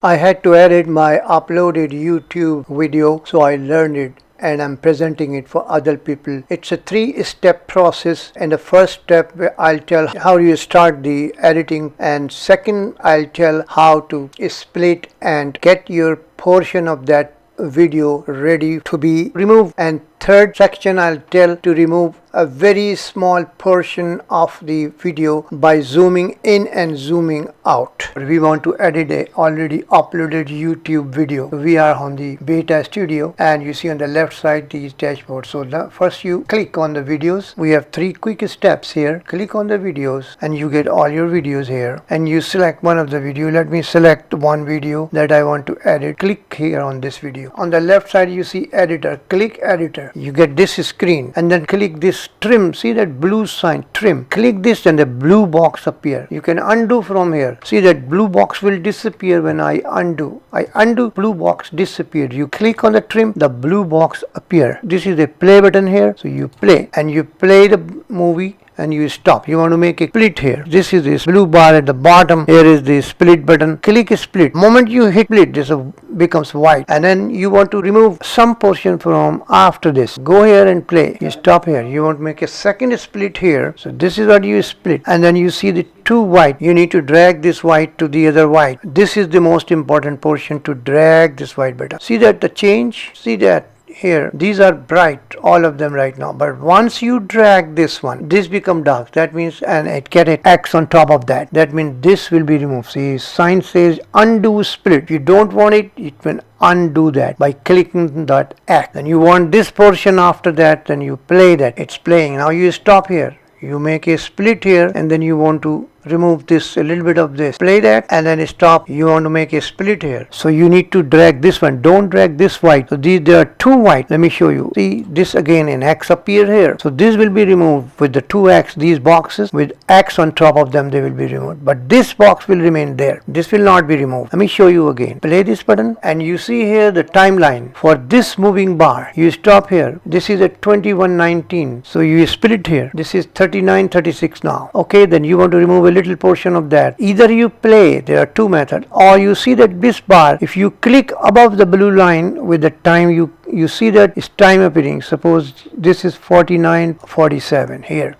I had to edit my uploaded YouTube video, so I learned it and I'm presenting it for other people. It's a 3-step process, and the first step I'll tell how you start the editing, and second I'll tell how to split and get your portion of that video ready to be removed, and third section I'll tell to remove a very small portion of the video by zooming in and zooming out. We want to edit a already uploaded YouTube video. We are on the beta studio, and you see on the left side these dashboards. So first you click on the videos. We have 3 quick steps here. Click on the videos and you get all your videos here, and you select one of the video. Let me select one video that I want to edit. Click here on this video. On the left side you see editor. Click editor. You get this screen, and then click this trim. See that blue sign, trim. Click this and the blue box appear. You can undo from here. See that blue box will disappear when I undo. I undo, blue box disappeared. You click on the trim, the blue box appear. This is the play button here, so you play and you play the movie and you stop. You want to make a split here. This is this blue bar at the bottom. Here is the split button. Click split. Moment you hit split, this becomes white, and then you want to remove some portion from after this. Go here and play. You stop here. You want to make a second split here. So this is what you split, and then you see the 2 white. You need to drag this white to the other white. This is the most important portion, to drag this white button. See that the change? See that? Here these are bright, all of them right now, but once you drag this one, this become dark. That means, and it get an X on top of that, that means this will be removed. See, sign says undo split. If you don't want it, it will undo that by clicking that X. Then you want this portion after that, then you play that. It's playing. Now you stop here. You make a split here, and then you want to remove this, a little bit of this. Play that and then stop. You want to make a split here, so you need to drag this one. Don't drag this white. So there are 2 white. Let me show you. See this again, an X appear here. So this will be removed with the 2X. These boxes with X on top of them, they will be removed, but this box will remain there. This will not be removed. Let me show you again. Play this button and you see here the timeline for this moving bar. You stop here. This is at 21:19. So you split here. This is 39:36 now. Okay, then you want to remove a little portion of that. Either you play, there are 2 methods, or you see that this bar, if you click above the blue line with the time, you see that it's time appearing. Suppose this is 49:47 here.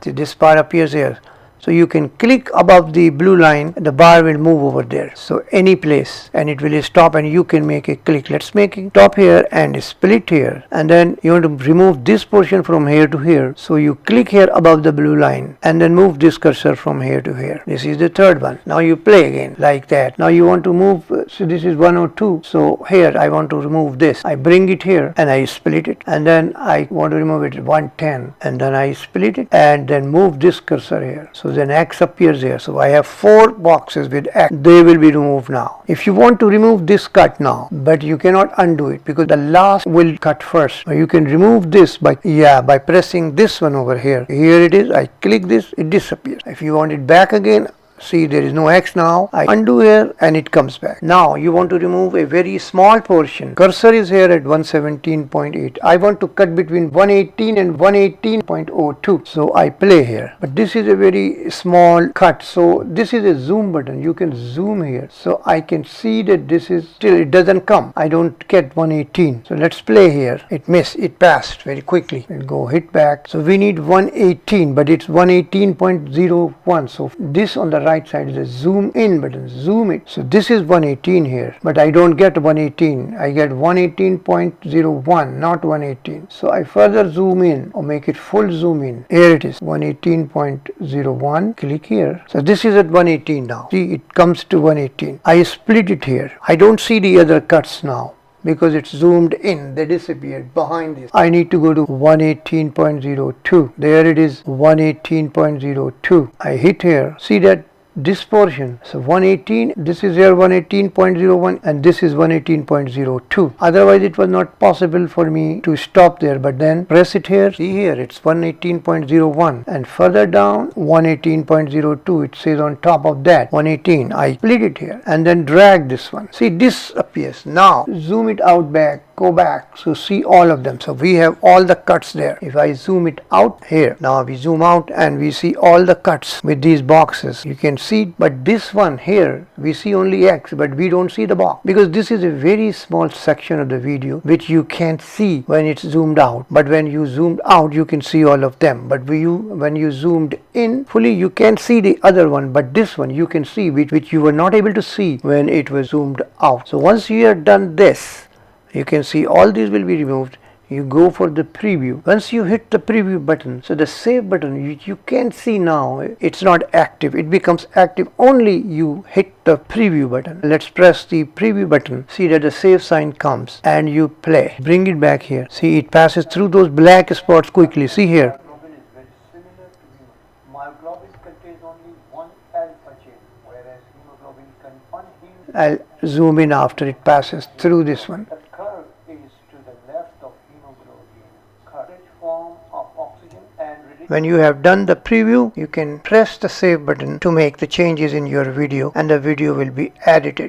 See, this bar appears here. So you can click above the blue line, the bar will move over there. So any place, and it will stop, and you can make a click. Let's make it stop here and split here, and then you want to remove this portion from here to here. So you click here above the blue line and then move this cursor from here to here. This is the third one. Now you play again like that. Now you want to move, so this is 102. So here I want to remove this. I bring it here and I split it, and then I want to remove it at 110, and then I split it and then move this cursor here. So then X appears here. So I have 4 boxes with X. They will be removed now. If you want to remove this cut now, but you cannot undo it because the last will cut first. You can remove this by pressing this one over here. Here it is. I click this, it disappears. If you want it back again, see there is no X now. I undo here and it comes back. Now you want to remove a very small portion. Cursor is here at 117.8. I want to cut between 118 and 118.02. So I play here. But this is a very small cut. So this is a zoom button. You can zoom here. So I can see that this is still, it doesn't come. I don't get 118. So let's play here. It passed very quickly. We'll go hit back. So we need 118, but it's 118.01. So this on the right side is a zoom in button. Zoom it. So this is 118 here, but I don't get 118. I get 118.01, not 118. So I further zoom in or make it full zoom in. Here it is, 118.01. Click here. So this is at 118 now. See, it comes to 118. I split it here. I don't see the other cuts now because it's zoomed in. They disappeared behind this. I need to go to 118.02. There it is, 118.02. I hit here. See that this portion, so 118, this is here 118.01, and this is 118.02. Otherwise it was not possible for me to stop there, but then press it here. See here, it's 118.01, and further down 118.02. it says on top of that 118. I split it here and then drag this one. See, this appears. Now zoom it out back go back, so see all of them. So we have all the cuts there. If I zoom it out here, now we zoom out and we see all the cuts with these boxes. You can see, but this one here, we see only X, but we don't see the box because this is a very small section of the video which you can't see when it's zoomed out. But when you zoomed out, you can see all of them. But when you zoomed in fully, you can't see the other one, but this one you can see, which you were not able to see when it was zoomed out. So once you have done this, you can see all these will be removed. You go for the preview. Once you hit the preview button, so the save button, you can see now it's not active. It becomes active only you hit the preview button. Let's press the preview button. See that the save sign comes and you play. Bring it back here. See, it passes through those black spots quickly. See here. Myoglobin is very similar to human. Myoglobin contains only one alpha chain, whereas hemoglobin contains one heme. I'll zoom in after it passes through this one. The curve is to the left of hemoglobin. Curve form of oxygen and when you have done the preview, you can press the save button to make the changes in your video and the video will be edited.